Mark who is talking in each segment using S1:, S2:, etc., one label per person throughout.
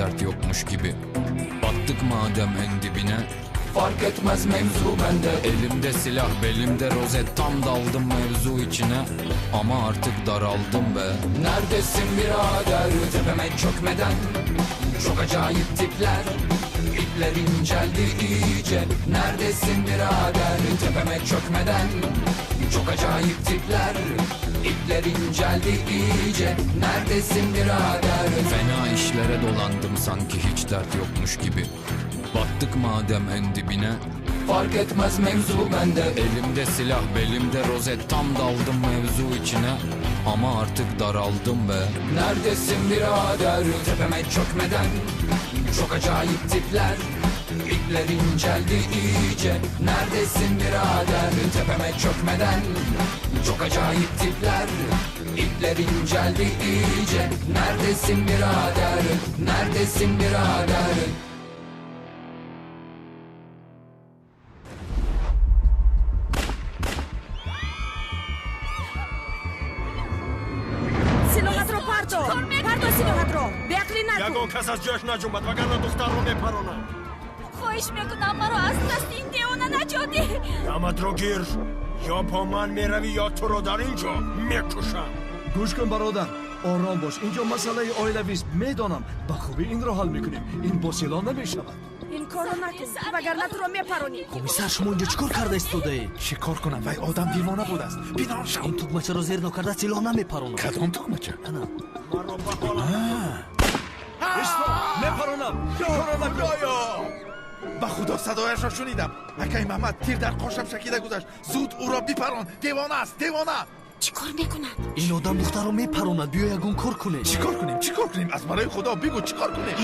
S1: dert yokmuş gibi. Battık madem en dibine,
S2: Fark etmez mevzu bende.
S1: elimde silah belimde rozet, tam daldım mevzu içine. Ama artık daraldım be.
S2: Neredesin birader tepeme çökmeden? Çok acayip tipler, ipler inceldi iyice. Neredesin birader tepeme çökmeden? Çok acayip tipler, ipler inceldi iyice. Neredesin birader?
S1: Fena işlere dolandım sanki hiç dert yokmuş gibi. Battık madem en dibine,
S2: Fark etmez mevzu bende.
S1: elimde silah belimde rozet, tam daldım mevzu içine. Ama artık daraldım be.
S2: Neredesin birader tepeme çökmeden? Çok acayip tipler, ipler inceldi iyice. Neredesin birader tepeme çökmeden? Çok acayip tipler, ipler inceldi iyice. Neredesin birader? Neredesin birader?
S3: Синогатро парто! Парто синогатро! Беақли наку!
S4: ягон кас аз ҷояш наҷунбад вагарна духтарро мепаронам.
S3: хоҳиш мекунам маро аз дасти ин девона наҷотӣ!
S4: даматро гир ё по ман меравӣ ё туро дар ин ҷо мекушам.
S5: گوش کن برادر، آرام باش. اینجا مسئله اویلویست. میدانم به خوبی این را حل میکنیم. این با سیلان نمیشود.
S3: ин корро накун вагарна туро мепаронӣ!
S6: комиссар, шумо инҷо чӣ кор карда истодаед?
S7: چی کار کنم؟ وای آدم دیوانه بود است. بینان شو.
S6: ин тугмачаро зер накарда силоҳ намепаронад.
S7: کدام تکمچه؟
S6: ана
S4: маро ба ҳолам
S5: میپرونم. کارا نکن.
S7: به خدا صدایش را شنیدم. اکای محمد تیر در قاشم شکیده گذشت. زود او را بیپران. دیوانه است، دیوانه.
S3: чӣ кор мекунад?
S6: ин одам духтарро мепаронад. биё ягон кор кунед.
S7: چی کار کنیم؟ چی کار کنیم؟ از برای خدا بگو چی کار کنیم؟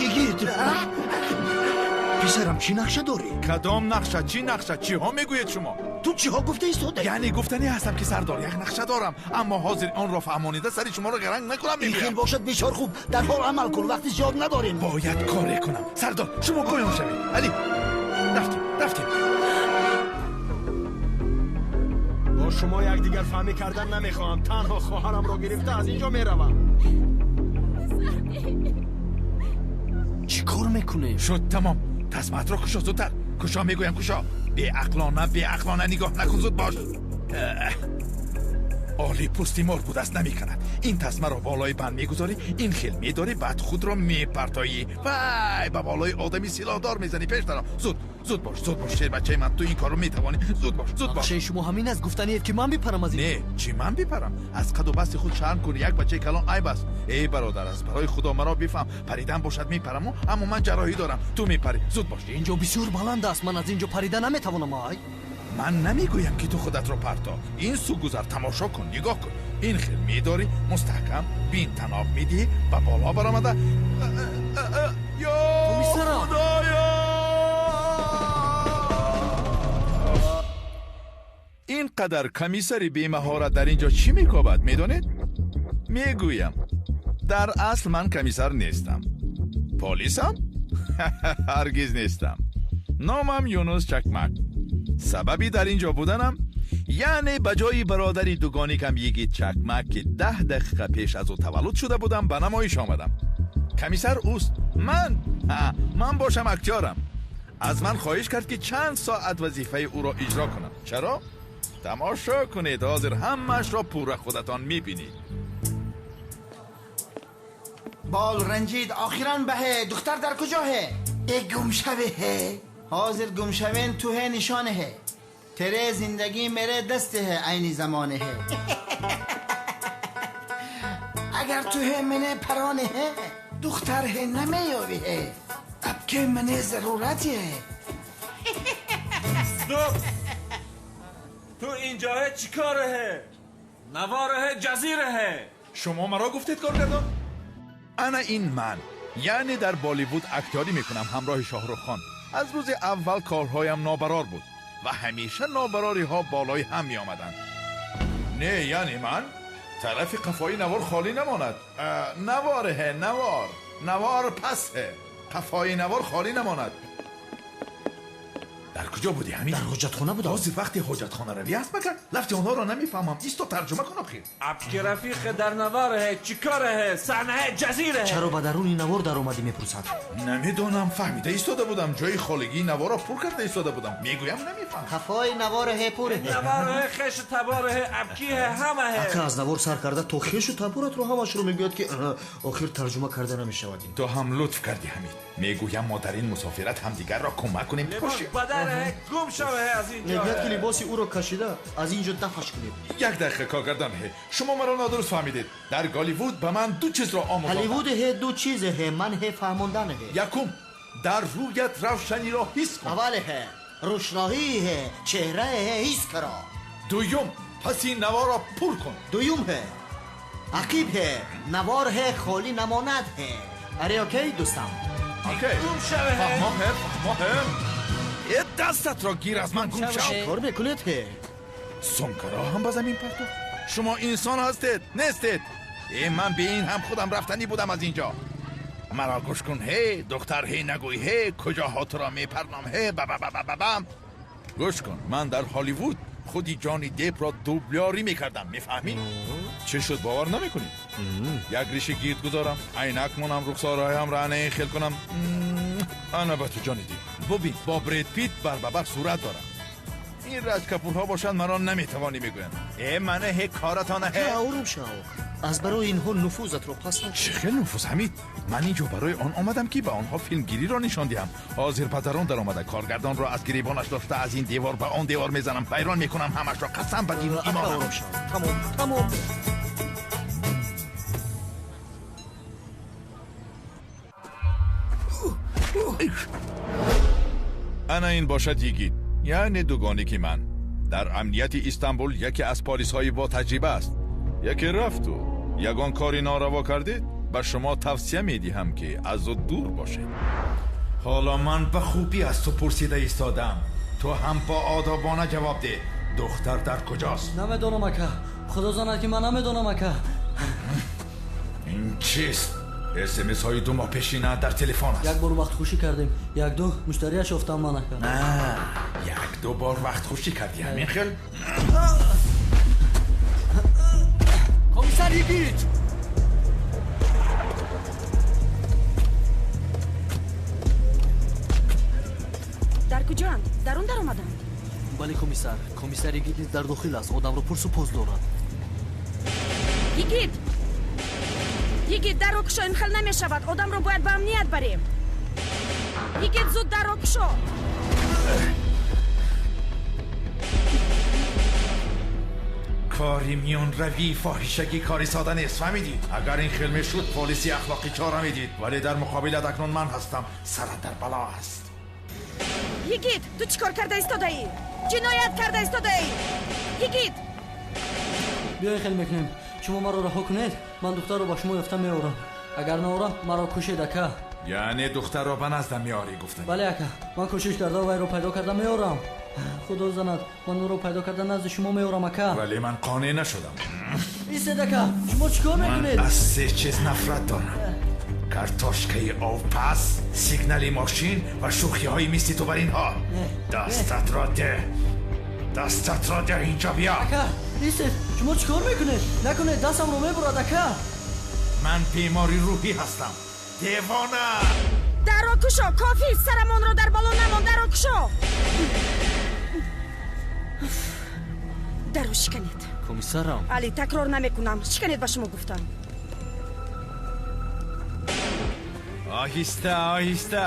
S6: писарам, чӣ нақша дорӣ?
S7: کدام نقشه؟ چی نقشه؟ چی ها میگوید شما؟
S6: ту чиҳо гуфта истодаӣ?
S7: یعنی گفتنی هستم که سردار یک نقشه دارم، اما حاضر آن را فهمانیده سری شما را گرنگ نکنم.
S6: ин хел
S7: میگویم
S6: бошад бисёр хуб. дарҳол амал кун. вақти зиёд надорем.
S7: باید کاری کنم. سردار شما گویم شوید. علی رفتیم.
S4: با شما یکدیگر فهمی کردن نمیخواهم. تنها خواهرم را گرفته از اینجا میروم.
S6: чӣ кор мекунем?
S7: شد تمام. تصمیمات را کشا زودتر. کشا میگویم کشا. بی عقلانه نگاه نکن. زود باش. عالی پوستی مار بود است نمی کند. این تسمه را بالای بند میگذاری، این خیل میداری، بعد خود را میپرتایی. وای با بالای آدمی سلاحدار میزنی. پیش دارم. زود باش شیر بچه من، تو این کارو میتوانی. زود باش.
S6: бахшаи шумо ҳамин аст гуфтаниед ки ман бипарам аз ин.
S7: نه چی من بیپرم؟ از قد و بست خود شرم کنی. یک بچه کلان عیب است. ای برادر است، برای خدا مرا بفهم. پریدن باشد میپرم، اما من جراحی دارم. تو میپری. زود باش.
S6: инҷо бисёр баланд аст. ман аз инҷо парида наметавонам. ай
S7: من نمیگویم که تو خودت رو پرتا. این سو گذر تماشا کن، نگاه کن. این خیل میداری، مستحکم بین تناب میدی و بالا برآمده. یا
S6: комиссарам!
S7: خدایا! این قدر کمیسری بی مهارت در اینجا چی میکابد میدونید؟ میگویم در اصل من کمیسر نیستم. پلیسم؟ هرگز نیستم. نامم یونس چکمک. سببی در اینجا بودنم یعنی بجای برادری دوگانی کم یکی چکمک که 10 دقیقه پیش از او تولد شده بودم به نمایش آمدم. کمیسر اوست. من باشم اکتیارم. از من خواهش کرد که چند ساعت وظیفه او را اجرا کنم. چرا؟ تماشا کنید، حاضر همش را پور خودتان میبینید.
S8: بال رنجید آخران بهه. دختر در کجا ہے؟ ایک گم شوه ہے. حاضر گم شوین تو ہے نشانه ہے. تیرے زندگی میرے دست ہے عینی زمانه ہے. اگر تو ہے منه پرانه ہے. دختر ہے نمیابی ہے. اب که منه ضرورتی ہے.
S4: تو اینجا چی کاره؟ نواره جزیره.
S7: شما مرا گفتید کار کردم؟ انا این من یعنی در بالیوود اکتاری میکنم همراه شاهرخ خان. از روز اول کارهایم نابرار بود و همیشه نابراری ها بالای هم می آمدن. نه یعنی من طرف قفای نوار خالی نماند. نواره نوار پسه. قفای نوار خالی نماند. در کجا بودی همین؟
S6: در حجتخانه بودم.
S7: تازه وقتی حجتخانه روی است مگر لفظ آنها را نمیفهمم. ایستو ترجمه کن آخر.
S4: عبکی رفیق در نواره چیکاره صحنه جزیره
S6: چرا به درون نوار در اومدی میپرسد؟
S7: نمیدونم فهمیده ایستاده بودم. جای خالگی نوار را پر کرده ایستاده بودم. میگویم نمیفهم.
S8: خفای نوار هه پوره
S4: نواره خش تباره عبکی همه
S6: اگه از نوار سر کرده تو خیش و تبورت رو همش رو میگوید که آخر ترجمه کرده نمیشود.
S7: تو هم لطف کردی حمید. میگویم ما در این مسافرت همدیگر را کمک کنیم.
S4: لباس بدره گم شوه از اینجا
S6: میگوید که لباسی او رو کشیده از اینجا دفعش کنید.
S7: یک دقیقه کارگردان هی شما مرا نادرست فهمیدید. در گالیوود به من دو چیز را آموختند.
S6: هالیوود هه دو چیزه هه من هه فهموندن هه.
S7: یکم در رویت روشنی را حس کن.
S8: اول هه روشنایی هه چهره هه حس کرا
S7: دوم پس این نوار را پر کن.
S8: دویم هه عقیب هه نوار هه خالی نماند هه. اره اوکی دوستم
S7: اوکی
S4: گم شوه
S7: فهمم یه دستت را گیر از من گم شو.
S6: کار بکنید هه.
S7: سمکرا هم به زمین پرتو. شما انسان هستید نیستید؟ من به این هم خودم رفتنی بودم از اینجا. مرا گوش کن هی دختر هی نگوی هی کجاها تو را میپرنم هی بم گوش کن من در هالیوود خودی جانی دیپ را دوبلیاری میکردم میفهمی؟ چه شد باور نمیکنی؟ یک ریشه گیرد گذارم عینک مونم رخسارهایم را نه خیل کنم انا به تو جانی دیپ ببین با برید پیت بر صورت دارم. این رج کپورها باشند مرا نمیتوانی بگویم. من هی کارتانه هی
S6: آروم شو. از برای اینها نفوذت رو پس نکن.
S7: چه خیلی نفوذ حمید. من اینجا برای آن آمدم که به آنها فیلمگیری را نشان دهم. حاضر پدران در آمده کارگردان را از گریبانش داشته از این دیوار به آن دیوار میزنم بیران میکنم همش را قسم به دین و ایمانم.
S6: آروم شو. تمام
S7: انا این باشد یگید یعنی دوگانی که من در امنیت استانبول یکی از پالیس های با تجربه است. یکی رفت و یگان کاری ناروا کردید به شما توصیه میدیم که از او دور باشید. حالا من به خوبی از تو پرسیده ایستادم تو هم با آدابانه جواب ده. دختر در کجاست؟
S6: نمیدونم اکا. خدا زند که من نمیدونم اکا.
S7: این چیست؟ اسمس های دو ماه پیشینه در تلفن است.
S6: یک بار وقت خوشی کردیم. یک دو مشتریش افتم من اکا.
S7: نه یک دو بار وقت خوشی کردی همین خیل؟
S6: کمیسر یگید
S3: در کجان؟ درون در اومدن.
S6: بله کمیسر یگید در داخل است. آدم رو پرس و پوز دارد.
S3: یگید در رو کشو این خیل نمیشود. آدم رو باید به امنیت بریم. یگید زود در رو کشو.
S7: کاری میون روی فاحشگی کاری ساده نیست فهمیدید؟ اگر این خیل شد پلیسی اخلاقی چاره میدید ولی در مقابل اکنون من هستم سرت در بلا است.
S3: یگید تو چیکار کرده ایستاده ای؟ جنایت کرده ایستاده ای؟ یگید
S6: بیای خیلی میکنیم. شما مرا رها کنید من دختر رو با شما یافتم میارم. اگر نورم مرا کشید اکا.
S7: یعنی دختر را به نزدم میاری گفتن؟
S6: بله اکا من کوشش کرده و وی رو پیدا کردم میارم. خدا زند من او رو پیدا کردن نزد شما میارم اکا.
S7: ولی من قانع نشدم.
S6: ایستید اکا. شما چیکار میکنید؟
S7: من از سه چیز نفرت دارم. کارتوشکه آب پس سیگنالی ماشین و شوخی های میستی تو بر اینها. دستت را ده اینجا بیا.
S6: اکا ایستید. شما چیکار میکنید؟ نکنید دستم رو میبرد اکا.
S7: من بیماری روحی هستم دیوانه.
S3: در رو کشو. کافی سرمون رو در بالون نمون. در رو کشو. در رو شکنید.
S6: کمیسرم
S3: علی تکرار نمیکنم. شکنید به شما گفتم.
S7: آهسته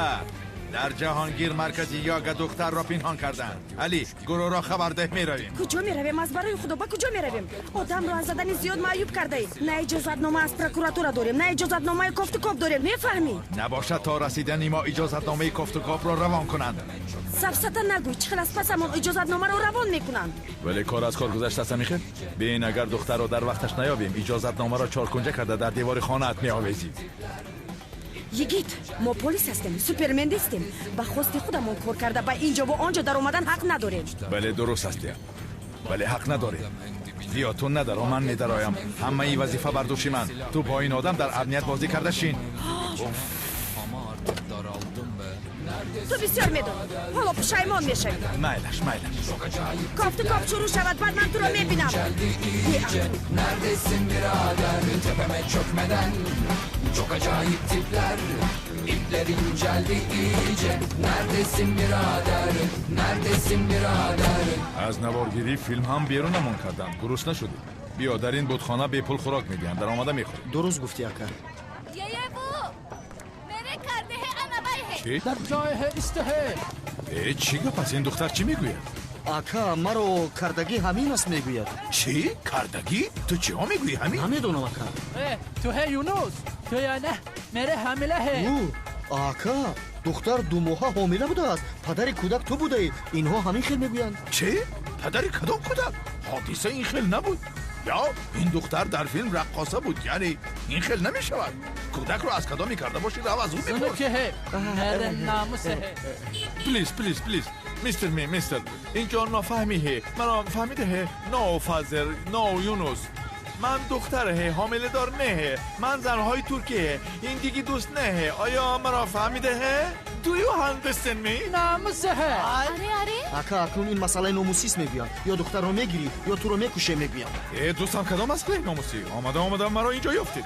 S7: در جهانگیر مرکزی یاگ دختر را پنهان کردن. علی گروه را خبرده میرویم.
S3: کجا میرویم؟ از برای خدا با کجا میرویم؟ آدم رو از زدن زیاد معیوب کرده ای. نه اجازت نامه از پروکراتور داریم نه اجازت نامه کافت و کاپ داریم. میفهمی؟
S7: نباشد تا رسیدن ما اجازت نامه کافت و کاپ را روان کنند.
S3: سفسطه نگوی. چخل از پس همون اجازت نامه رو روان میکنند.
S7: ولی کار از کار گذشته است میخیر. ببین اگر دختر را در وقتش نیابیم اجازت نامه را چارکنجه کرده در دیوار خانه‌ات میآویزیم.
S3: یگید ما پلیس هستیم. سوپرمن نیستیم. با خواست خودمون کار کرده با اینجا و آنجا در اومدن حق نداریم.
S7: بله درست هستی ولی حق نداری. بیا تو ندار و من میدرایم. همه ای وظیفه برداشتی من. تو با این آدم در امنیت بازی کرده شین.
S1: Ama artık daraldım be.
S3: تو بسیار میدونی حالا پشیمان میشوی.
S7: مایلش
S3: کافت کاف شروع شود بعد من تو رو میبینم.
S2: Neredesin birader tepeme çökmeden Çok acayip tipler İpler inceldi iyice Neredesin birader Neredesin birader
S7: از نوارگیری فیلم هم بیرونمون کردن گروسنه شدی بیا در این بودخانه بی پول خوراک میدین در آمده میخوری
S5: درست گفتی اکا.
S7: چی؟
S6: در جای استه.
S7: چی گفت پس این دختر چی میگوید؟
S5: اکا مرا کردگی همین است میگوید.
S7: چی؟ کردگی؟ تو چی ها میگویی همین؟
S5: نمیدونم اکا.
S6: تو هی یونوس تو یا نه میره حامله هی.
S5: او اکا دختر 2 ماه حامله بوده است. پدر کودک تو بوده ای. اینها همین خیل میگویند.
S7: چی؟ پدری کدام کودک؟ حادثه این خیل نبود یا این دختر در فیلم رقاصه بود یعنی این خیل نمیشود کودک رو از کدام میکرده باشید او از اون
S6: اونو
S7: بپرس
S6: که هی نره ناموس هی.
S7: پلیز میستر اینجا نفهمی هی من فهمیده هی نو فازر نو یونوس من دختر هی حامله دار نه هی من زنهای ترکیه این دیگه دوست نه هی آیا مرا فهمیده هی Do you understand me?
S6: ناموس هی.
S5: اکا اکنون این مسئله ناموسیست میگویند. یا دختر رو میگیری یا تو رو میکشه میگویند.
S7: دوستم کدام است که ناموسی آمده مرا اینجا یافتید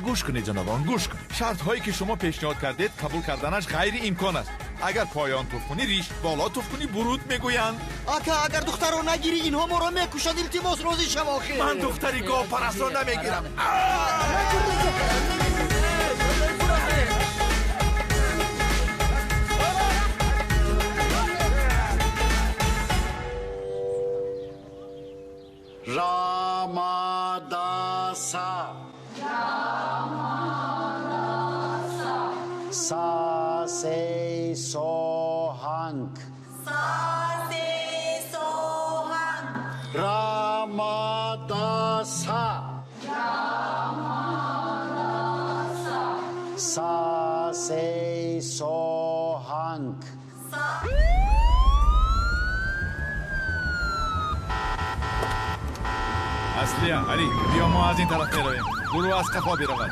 S7: گوش کنید جنابان گوش کنید شرط هایی که شما پیشنهاد کردید قبول کردنش غیر امکان است اگر پایان توف کنی ریش بالا توف کنی برود میگویند
S5: اکا اگر دختر رو نگیری اینها ما رو میکشند التماس روزی شواخی.
S7: من دختری گاو پرستان نمیگیرم
S9: Ramadasa Sa se sohank Ramadasa Sa se sohank
S7: اصلیه علی بیا ما از این طرف میرویم برو از قفا بیرود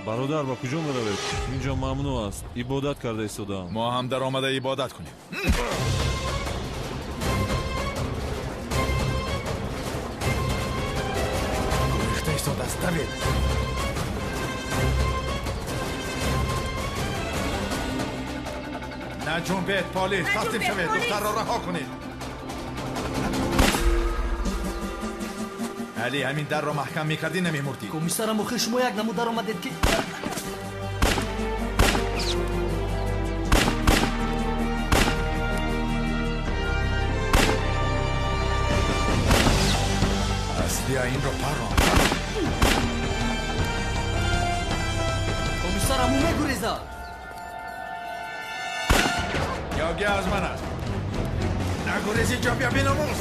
S10: برادر با کجا میروید؟ اینجا ممنوع است عبادت کرده ایستادم.
S7: ما هم در آمده عبادت کنیم ریخته ایستاده است دوید نه جنبید پالیس تسلیم شوید دختر را رها کنید علی همین در را محکم میکردی نمیمردی
S5: کمیسرم آخه شما یک نمود در آمدید که
S7: اصلیه این را پرام
S6: کمیسرم اون میگوریزد
S7: یاگی از من است نگوریزی جا بیا بیناموس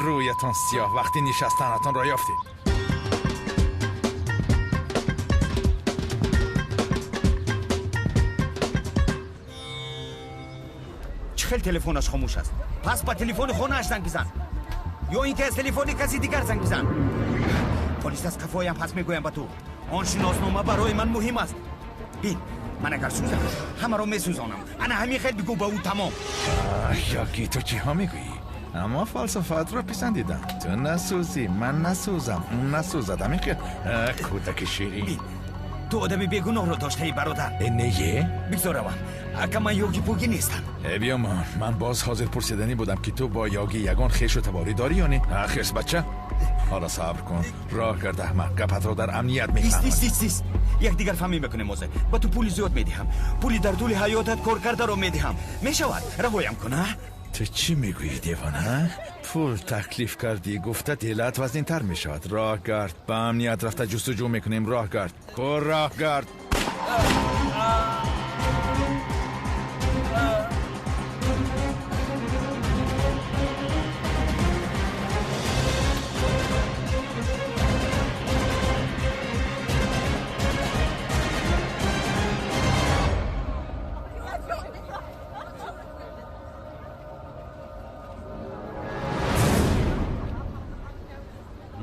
S7: رویتان سیاه وقتی نشستنتان را یافتید.
S11: خیلی تلفنش خاموش است. پس با تلفن خونه‌اش زنگ بزن، یا اینکه از تلفن کسی دیگر زنگ بزن. پلیس از کفایم پس میگویم با تو. آن شناسنامه برای من مهم است. بین، من اگر سوزم همه رو میسوزانم. انا همین خیلی بگو با او تمام.
S7: یاگی تو چی ها میگویی؟ اما فلسفت رو پسندیدم. تو نسوزی، من نسوزم، اون نسوزد. همین خیلی کودک شیرین.
S11: تو آدمی بیگناه رو داشته ای برادر.
S7: نیه؟
S11: بگذارم اگه من یاگی پوگی نیستم.
S7: بیا من باز حاضر پرسیدنی بودم که تو با یاگی یگان خیش و تباری داری یا نه؟ خیس بچه حالا صبر کن، راه گرد احمق، گپت رو در امنیت میفهمم.
S11: ایست یک دیگر فهمی بکنه موزه. با تو پولی زیاد میدهم، پولی در طول حیاتت کار کرده رو میدهم. میشود رهایم کنه؟
S7: تو چی میگویی دیوانه؟ پول تکلیف کردی، گفته دلت وزین تر میشود. راه گرد، با امنیت رفته جستجو میکنیم. راه گرد، راه گرد.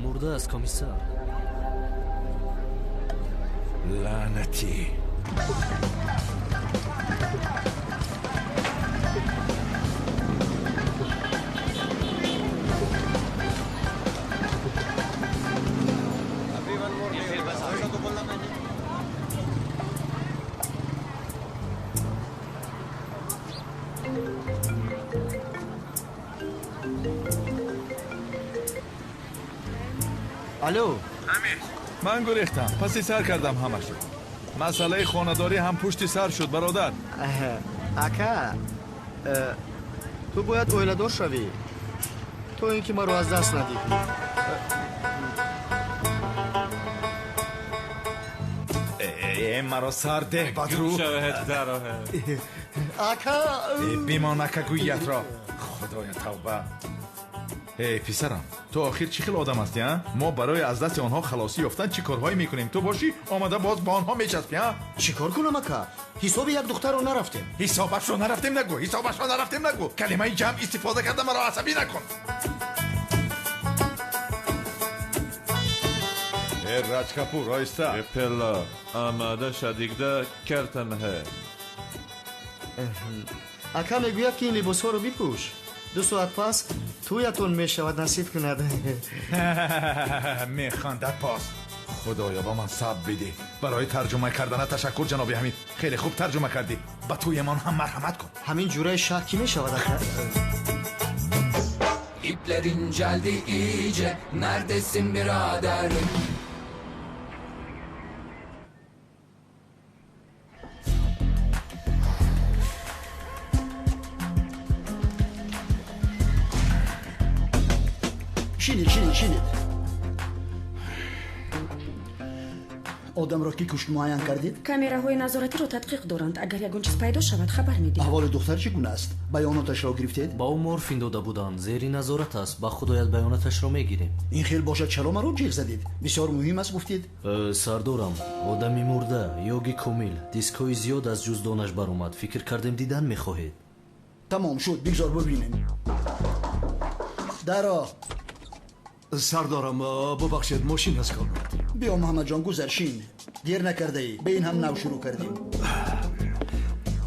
S6: مرده است کمیسر.
S7: لعنتی.
S8: الو
S7: من گریختم، پسی سر کردم همه شد. مسئله خانداری هم پشتی سر شد برادر.
S8: اکا تو باید اویلدار شوی، تو اینکه ما رو از دست ندید.
S7: مرا سر ده بدرو.
S8: اکا
S7: بیمان اکا گویت را. خدای توبه. پسرم، تو آخر چی خیلی آدم هستی ها؟ ما برای از دست آنها خلاصی یافتن چی کارهایی میکنیم؟ تو باشی آمده باز با آنها میچسبی ها؟
S8: چی کار کنم اکا؟ حساب یک دختر رو نرفتیم.
S7: حسابش رو نرفتیم نگو. کلمه جمع استفاده کرده مرا عصبی نکن. راج کپور رایسته
S10: پلا آماده شدیگده کرتن ه.
S8: اکا میگوید که این لباس ها رو بپوش. 2 ساعت پس تویتون میشود نصیب کند.
S7: میخواندد پاس. خدایا با من صبر بده. برای ترجمه کردن تشکر جناب حمید. خیلی خوب ترجمه کردی. با توی من هم مرحمت کن.
S8: همین جوره شکی میشود اکا.
S2: İpler inceldi iyice. Neredesin birader?
S12: شینید آدم را که کشت معاین کردید؟
S3: камераҳои назоратеро тадқиқ доранд. агар ягон чиз пайдо шавад хабар медиҳем.
S12: аҳволи духтар чӣ гуна аст? баёноташро гирифтед?
S6: ба ӯ морфин дода буданд. зери назорат аст. ба худоят баёнаташро мегирем.
S12: ин хел бошад чаро маро ҷиғ задид? бисёр муҳим аст гуфтид.
S6: сардорам, одами мурда, ёги комил, дискҳои зиёд аз ҷуздонаш баромад. фикр кардем дидан мехоҳед.
S12: тамом шуд, бигзор бубинем. даро.
S5: سردارم ببخشید ماشین از کار رفت.
S12: بیا محمد جان گذر شین. دیر نکرده ای. به این هم نو شروع کردیم.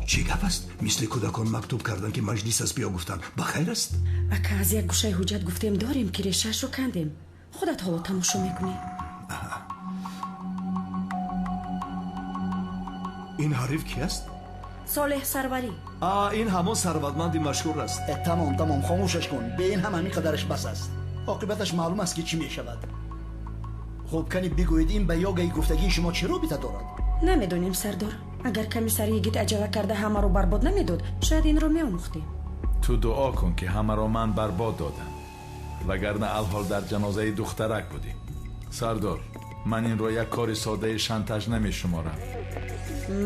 S5: چی گپ است؟ مثل کودکان مکتوب کردن که مجلس از بیا گفتن. بخیر است؟
S3: ака аз як гӯшаи ҳуҷҷат гуфтем дорем ки решаашро кандем. худат ҳоло тамошо мекунӣ.
S5: این حریف کی است؟
S3: солеҳ сарварӣ.
S5: این همان ثروتمندی مشهور است.
S12: тамом خاموشش کن. به این هم همین قدرش بس است. عاقبتش معلوم است که چی می شود. خب کنی بگویید این به یاگی گفتگی شما چه رابطه دارد؟
S3: намедонем сардор. агар комиссари йигит аҷала карда ҳамаро барбод намедод шояд инро меомӯхтем.
S7: تو دعا کن که همه را من برباد دادم وگرنه الحال در جنازه دخترک بودیم. سردار، من این را یک کار ساده شانتاژ نمی شمارم.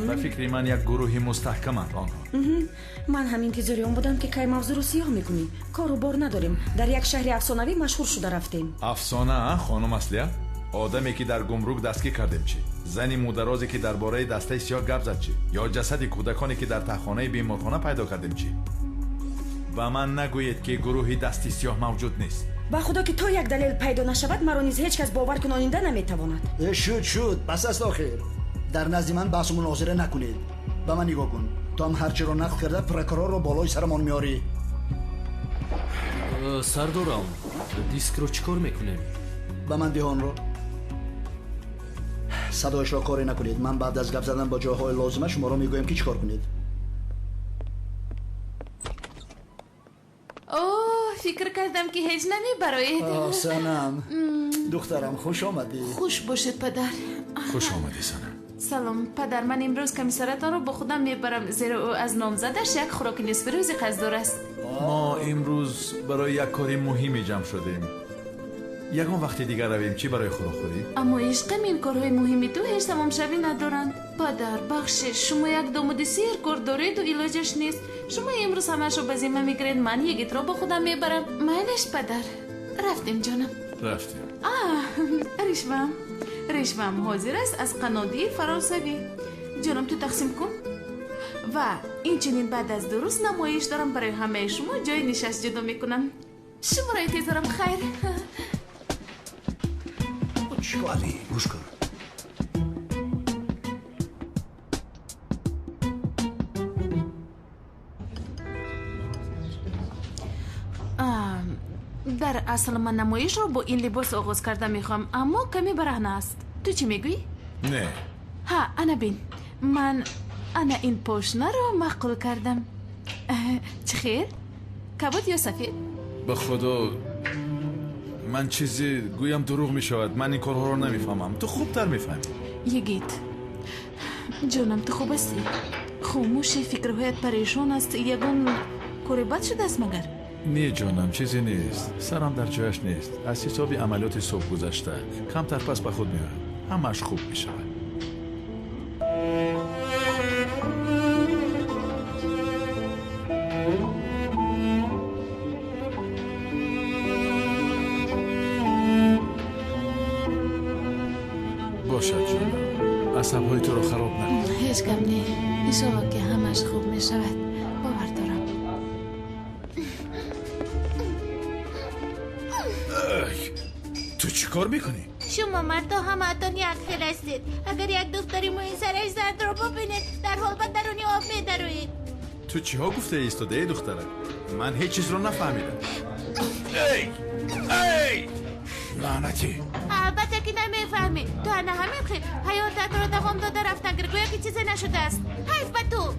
S7: به فکر من یک گروهی مستحکمند آنها.
S3: من هم انتظاری اون بودم که کی موضوع رو سیاه میکنیم. کارو بار نداریم. در یک شهر افسانوی مشهور شده رفتیم.
S7: افسانه خانم اصلیه؟ آدمی که در گمرک دستگیر کردیم چی؟ زنی مودرازی که درباره دسته سیاه گپ زد چی؟ یا جسد کودکانی که در تخانه بیمارخانه پیدا کردیم چی؟ و من نگویید که گروهی دستی سیاه موجود نیست.
S3: با خدا که تا یک دلیل پیدا نشود مرا نیز هیچ کس باور کناننده نمیتواند.
S12: شد بس است آخر. در نزد من بحث و مناظره نکنید. به من نگاه کن. تو هم هرچی رو نقل کرده پرکرار رو بالای سرمان میاری.
S6: سردارم دیسک رو چیکار میکنیم؟
S12: به من دهان رو صدایش را کاری نکنید. من بعد از گپ زدن با جاهای لازمه شما را میگویم که چیکار کنید.
S13: فکر کردم که هیچ نمیبرایید.
S12: سنم دخترم خوش آمدی.
S13: خوش باشید پدر.
S7: خوش آمدی سنم.
S13: سلام پدر، من امروز کمیسارتان رو با خودم میبرم زیرا او از نامزدش یک خوراک نصف روزی قصددار است.
S7: ما امروز برای یک کاری مهمی جمع شدیم. یکم وقتی دیگر رویم چی برای خوراکخوری؟
S13: اما عشقم این کارهای مهمی تو هیچ تمام شوی ندارند. پدر بخشش، شما یک داماد سیر کار دارید و علاجش نیست. شما امروز همشو به ذمه میگیرید من یکیت رو با خودم میبرم. معلش پدر. رفتیم جانم.
S7: رفتیم.
S13: ریشمم حاضر است از قنادی فرانسوی. جانم تو تقسیم کن. و این چنین بعد از درست نمایش دارم برای همه شما جای نشست جدا میکنم. شما را انتظارم خیر.
S12: چیکاری؟ گوش کن.
S13: در اصل من نمایش رو با این لباس آغاز کرده میخوام، اما کمی برهنه است. تو چی میگویی؟
S7: نه.
S13: انا بین. انا این پوشنه رو معقول کردم. چه خیر؟ کبود یا سفید؟
S7: به خدا من چیزی گویم دروغ می شود. من این کارها رو نمیفهمم. تو خوبتر میفهمی.
S13: یگیت جانم تو خوب هستی؟ خاموشی فکرهایت پریشان است. یگان کاری بد شده است مگر؟
S7: نه جانم چیزی نیست. سرم در جایش نیست. از حسابی عملیات صبح گذشته کمتر پس به خود میاد. همش خوب می شود. باشد جانم. عصبهای تو رو خراب نکن.
S13: هیچ کم نه. انشالله که همش خوب می شود. باور دارم.
S7: تو چی کار میکنی؟
S14: شما مردا همتون یک خیل هستید. اگر یک دختری موین سرش زرد رو ببینید در حال به درونی آب میدروید.
S7: تو چی ها گفته ایستاده ای دخترک؟ من هیچ چیز رو نفهمیدم. ای لعنتی.
S14: البته که نمیفهمی. تو انا همین خیل حیاتت رو دوام داده رفتن گرگویا که چیزی نشده است. حیف به تو.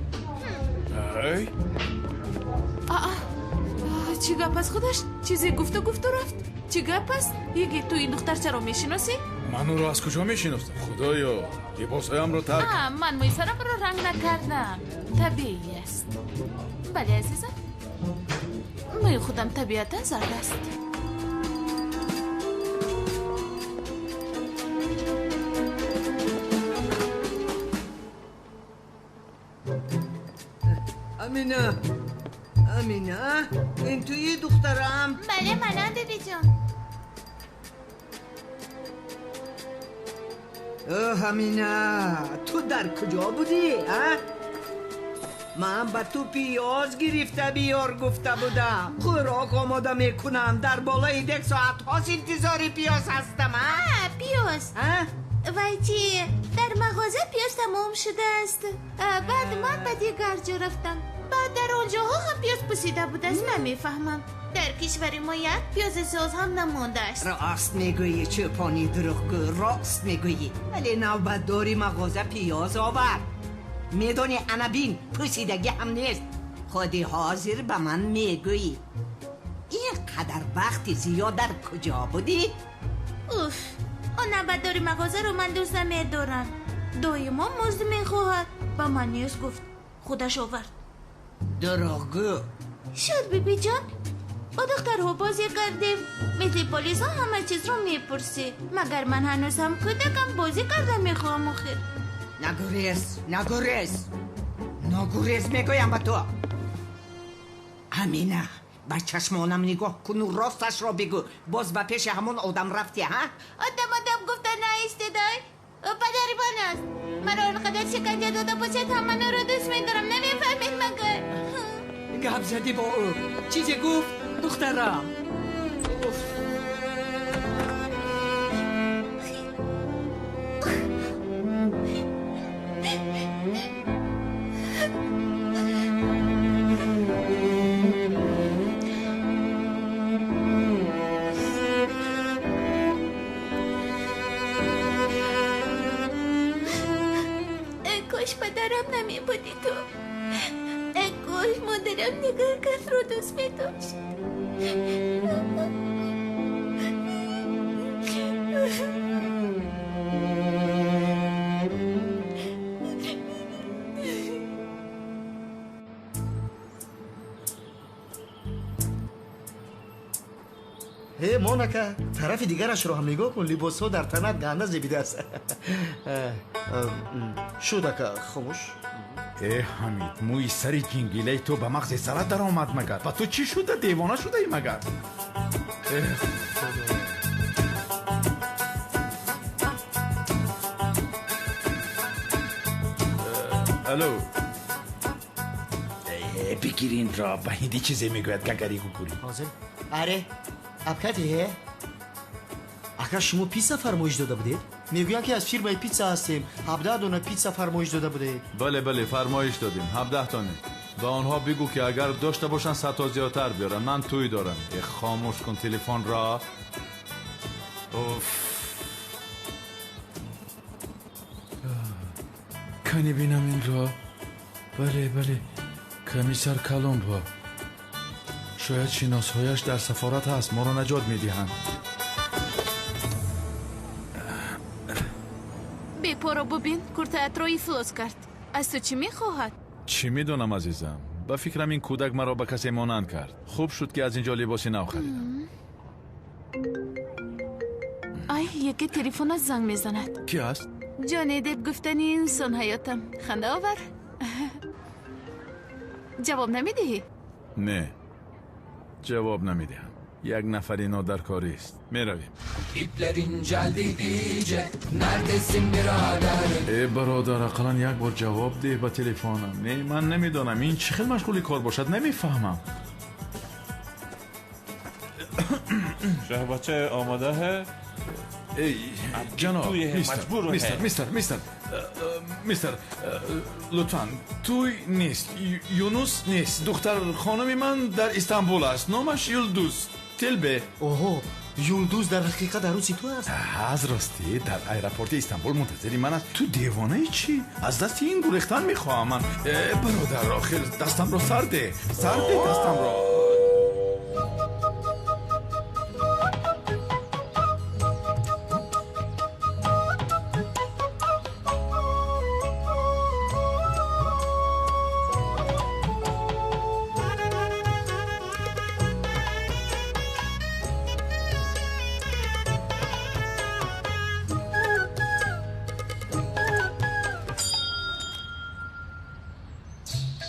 S7: ای
S13: چی گپ از خودش؟ چیزی گفت رفت؟ چی گپ است؟ یکی تو این دختر چرا میشناسی؟
S7: من او رو از کجا میشناستم؟ خدایا لباسهایم رو ترک.
S13: من موی سرم رو رنگ نکردم. طبیعی است. بله عزیزم. موی خودم طبیعتا زرد است.
S15: امینه این توی دخترم؟
S14: بله منم بیبی جان.
S15: امینه تو در کجا بودی؟ من به تو پیاز گرفته بیار گفته بودم. خوراک آماده میکنم. در بالای 1 ساعت هاست انتظاری پیاز هستم.
S14: پیاز؟ وای چی؟ در مغازه پیاز تمام شده است. بعد من به دیگر جا رفتم. بعد در اونجاها هم پیاز پوسیده بود است. نمیفهمم. در کشور ما یک پیاز ساز هم نمانده است.
S15: راست میگویی چوپانی دروغگو. راست میگویی. ولی نوبت داری مغازه پیاز آورد. میدونی انا بین پوسیدگی هم نیست. خودی حاضر به من میگویی اینقدر وقت زیاد در کجا بودی؟
S14: اوف اون نبداری مغازه رو من دوست نمیدارم. دایما مزد میخواهد. با من نیست گفت. خودش آورد.
S15: دروغگو.
S14: شد بیبی جان. با دخترها بازی کردیم. مثل پلیس ها همه چیز رو میپرسی. مگر من هنوز هم کودکم بازی کرده میخوام آخر.
S15: نگریز میگویم به تو. امینه به چشمانم نگاه کن و راستش را بگو. باز به پیش همون آدم رفتی ها؟
S14: آدم گفتن نایستدای پدری بان است. مرا آنقدر شکنجه داده باشد هم من را دوست میدارم. نمیفهمید مگر؟
S6: گپ زدی با او. چیزی گفت دخترم؟
S14: کاش پدرم نمی بودی تو. کاش مادرم نگاه کس رو دوست می داشت.
S12: هی مونکا طرف دیگرش رو هم نگاه کن. لباس ها در تنت گنده زیبیده است. شودکا خاموش.
S7: حمید موی سری جنگیله تو به مغز سرت در آمد مگر؟ و تو چی شده؟ دیوانه شده ای مگر؟ الو بگیرین را به هندی چیزی میگوید گگری گوگوری.
S12: حاضر؟ اره ابکتی اگر شما پیتزا فرمایش داده بودید؟ میگویم که از فیرمای پیتزا هستیم. 17 دونه پیتزا فرمایش داده بودید.
S7: بله فرمایش دادیم 17 تانه. به آنها بگو که اگر داشته باشن 100 تا زیادتر بیارن. من توی دارم. خاموش کن تلفن را. کنی بینم این را. بله کمیسر کالومبو. شاید شناسهایش در سفارت هست. ما را نجات میدهند.
S13: بیپا رو ببین کرتایت رو ایفلوس کرد. از تو چی میخواهد؟
S7: چی میدونم عزیزم. به فکرم این کودک مرا به کسی مانند کرد. خوب شد که از اینجا لباسی نو خریدم.
S13: یکی تلفن زنگ میزند.
S7: کی است؟
S13: جانی دیب گفتنی انسان حیاتم. خنده آور. جواب نمیدهی؟
S7: نه جواب نمیدهم. یک نفری نادرکاری است. میرویم.
S2: İplerin geldi iyice. Neredesin birader?
S7: ای برادر اقلا یک بار جواب ده به تلفنم. نه من نمیدونم این چه خیلی مشغولی کار باشد. نمیفهمم.
S10: شهر بچه آماده ہے؟
S7: ای جناب میستر لطفا توی نیست. یونس نیست. دختر خانم من در استانبول است. نامش یلدوز تلبه.
S12: اوه یلدوز در حقیقت عروسی تو است؟
S7: از راستی در ایرپورت استانبول منتظری من است. تو دیوانه چی؟ از دست این گریختن میخواهم من. برادر آخر دستم رو سرده دستم رو.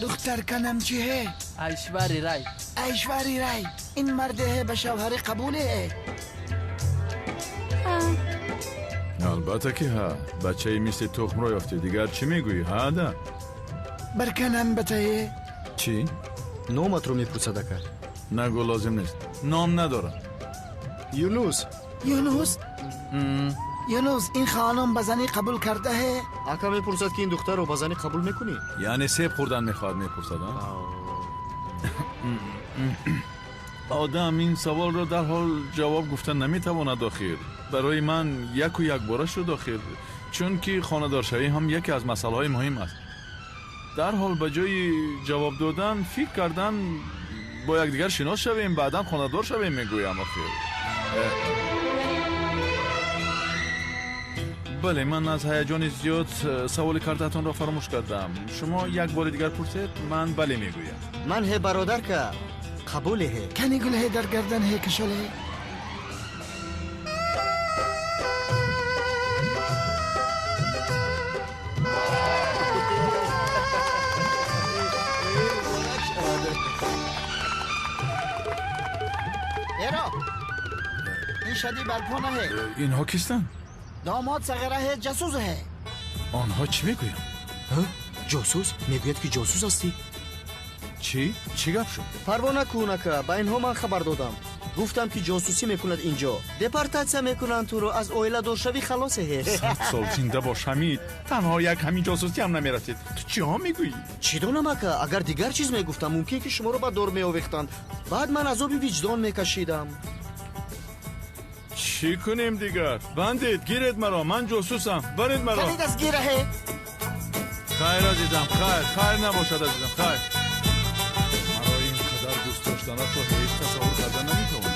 S8: دختر کنم چیه؟
S6: ایشوری رای.
S8: این مرده به شوهر قبوله؟
S7: البته که ها. بچه مثل تخم رو یافته. دیگر چی میگویی؟ ها ده
S8: برکنم بتایه؟
S7: چی؟
S12: نامت رو میپرسد اکر.
S7: نگو لازم نیست. نام ندارم.
S12: یونس
S8: این خانم بزنی قبول کرده ہے؟
S12: اکا میپرسد که این دختر رو بزنی قبول میکنی؟
S7: یعنی سیب خوردن میخواد میپرسد. آدم این سوال رو در حال جواب گفتن نمیتواند آخر. برای من یک و یک باره شد آخر. چون که خانه‌دارشوی هم یکی از مسائل های مهم است. در حال به جای جواب دادن فکر کردن با یکدیگر شناس شویم بعداً خانه‌دار شویم میگویم آخر. بله من از هیجان زیاد سوال کردتون را فراموش کردم. شما یک بار دیگر پرسید من بله میگویم.
S12: من هی برادر که قبوله هی.
S8: کنی گل هی در گردن هی کشله. ولی شدی برپا نهه.
S7: اینها کیستن؟
S8: داماد صغیره جاسوسه.
S7: آنها چی میگوین؟
S12: جاسوس؟ میگوید که جاسوس هستی؟
S7: چی گپ شد؟
S12: پروا نکن که به اینها من خبر دادم. گفتم که جاسوسی میکند اینجا. دپارتاسیا میکنن تو رو از اویلا دورشوی خلاصه.
S7: 100 سال زنده باش حمید. تنها یک همین جاسوسی هم نمیرسید. تو چی ها میگویی؟
S12: چی دانم که اگر دیگر چیز میگفتم ممکن که شما رو به دور میآویختند. بعد من عذاب وجدان میکشیدم.
S7: چی کنیم دیگر؟ بندید گیرید مرا، من جاسوسم. برید مرا.
S8: کنید از گیره.
S7: خیر عزیزم، خیر نباشد عزیزم، خیر. مرا اینقدر دوست داشتنت رو هیچ تصور کردن نمیتوانم.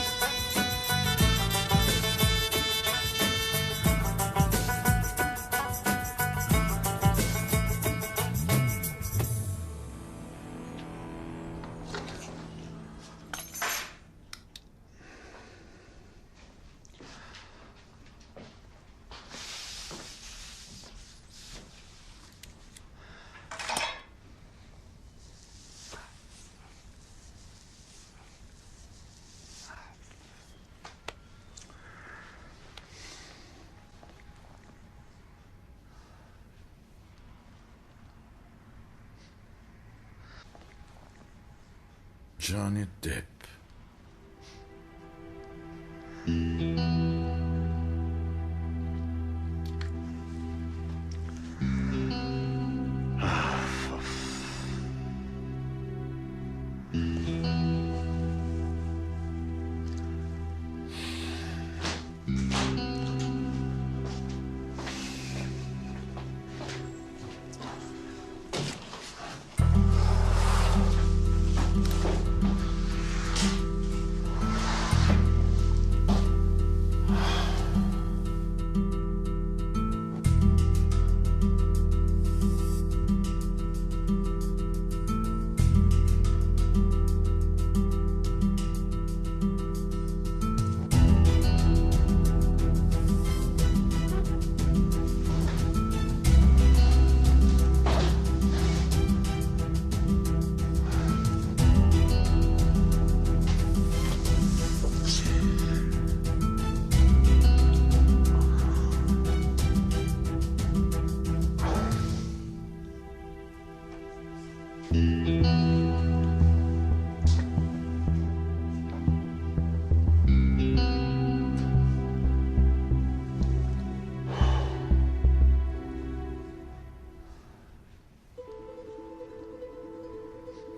S7: جانی دپ.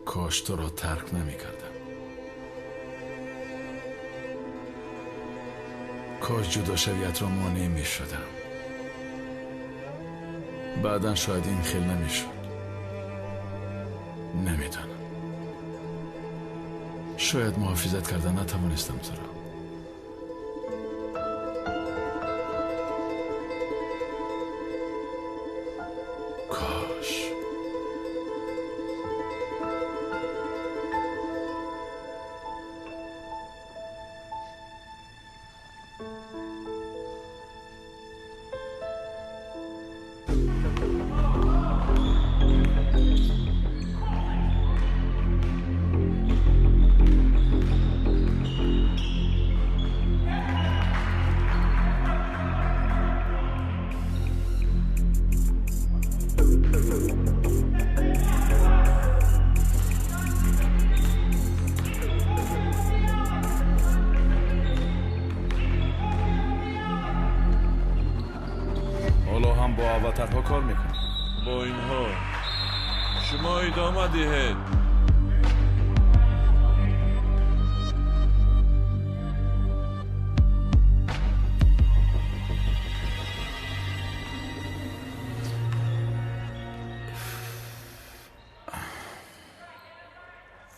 S7: کاش تو را ترک نمی کردم. کاش جدا شویت را مانع می شدم. بعدا شاید این خیل نمی شد. نمیدانم. شاید محافظت کردن نتوانستم تو را. ها کار میکنه.
S10: با اینها شما ادامه دهید.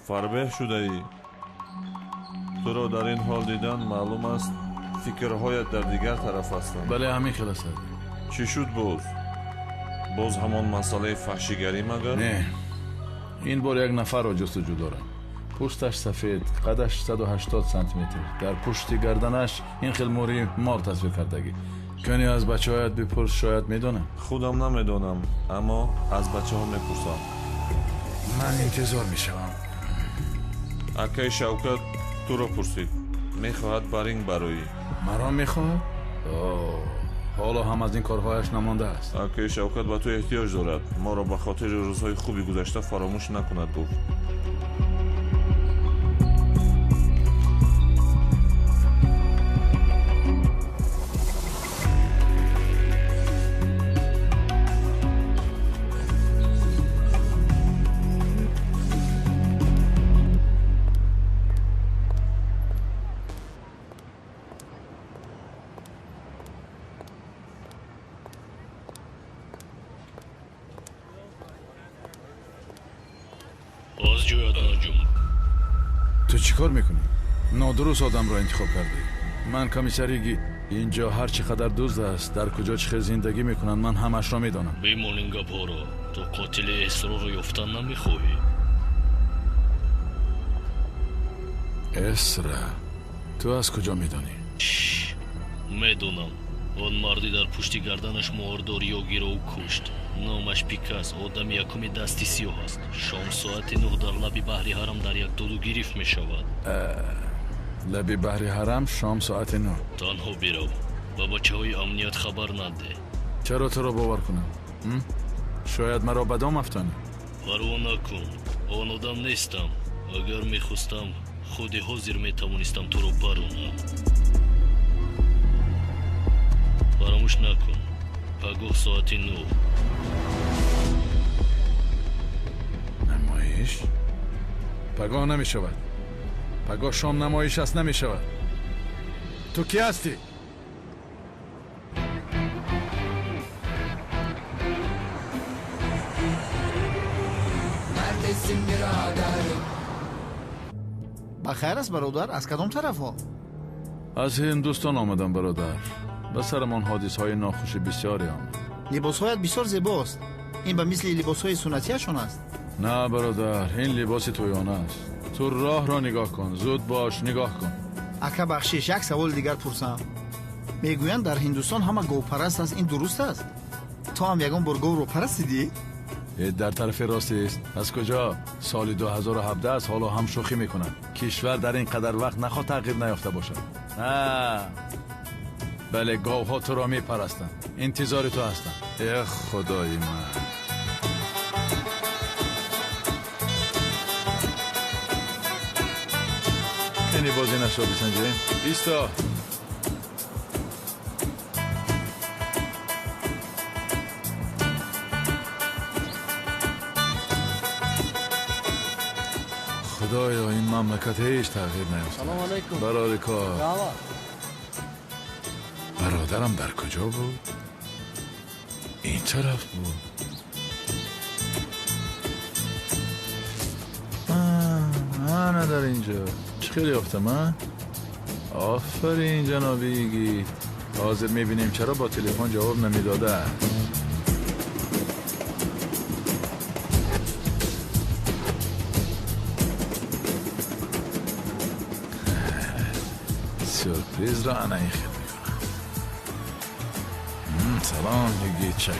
S10: فربه شده ای. تو را در این حال دیدن معلوم است فکرهایت در دیگر طرف هستند.
S7: بله همین خلاص است.
S10: چی شد باز همان مسئله فحشیگری مگر؟
S7: نه، این بار یک نفر را جستجو دارم. پوستش سفید، قدش 180 سانتی متر، در پشت گردنش این خیل موری مار تصویر کردگی. کنی از بچه هایت بپرس، شاید میدونم.
S10: خودم نمیدونم، اما از بچه ها میپرسم.
S7: من انتظار میشوم.
S10: اکای شوکت تو را پرسید، میخواهد برینگ برایی.
S5: مرا میخواد؟ حالا هم از این کارهایش نمانده است.
S10: اکه شوکت به تو احتیاج دارد. ما را به خاطر روزهای خوبی گذشته فراموش نکند گفت.
S5: تو چی کار میکنی؟ نادرست آدم را انتخاب کردی. من کمیسریگی اینجا هر چقدر دزد است، در کجا چه زندگی میکنن من همش را میدانم.
S16: بیمونینگا پارا، تو قاتل اسرا رو یافتن نمیخواهی؟
S5: اسرا؟ تو از کجا میدانی؟
S16: میدونم. اون مردی در پشت گردنش مهرداریاگی را کشت. نامش پیکاس، آدم یکمی دستی سیاه است. شام ساعت 9 در لبی بحری حرم در یک دودو گرفت می شود.
S5: لبی بحری حرم شام ساعت 9.
S16: تنها بیرو با بچه های امنیت خبر نده.
S5: چرا تو را باور کنم؟ شاید مرا بدام افتانی.
S16: پروا نکن، آن آدم نیستم. اگر می خواستم خودی حاضر می توانستم تو را برونم. فراموش نکن، پگاه ساعت 9.
S5: نمایش؟ پگاه نمی شود. پگاه شام نمایش است نمی شود. تو کی هستی؟
S2: neredesin birader?
S8: بخیر است برادر، از کدام طرف ها؟
S5: از هندوستان آمدم برادر. به سرمان حادث های ناخوش بسیاری آمد.
S8: لباس هایت بسیار زیباست. این به مثل لباس های سنتیشون است.
S5: نه برادر، این لباس تویانه است. تو راه را نگاه کن، زود باش نگاه کن.
S8: اکا بخشش یک سوال دیگر پرسم. میگویند در هندوستان همه گو پرست است، این درست است؟ تو هم یگان بار گو رو پرستیدی؟
S5: در طرف راستی است. از کجا؟ سال 2017 است، حالا هم شوخی میکنند. کشور در این قدر وقت نخواد تغییر نیافته باشد. بله، گاوها تو را میپرستند. انتظار تو هستند. ای خدای من. یعنی بازی نشو بسنجه ایستا. خدایا این مملکت هیچ تغییر نیافته.
S6: سلام علیکم.
S5: برادر کار. برادرم در کجا بود؟ این طرف بود. نه در اینجا. چه خیلی افتم من؟ آفرین جنابیگی. حاضر میبینیم چرا با تلفن جواب نمیداده. سورپریز را انا این خیلی میکنم. سلام یگی چکمه.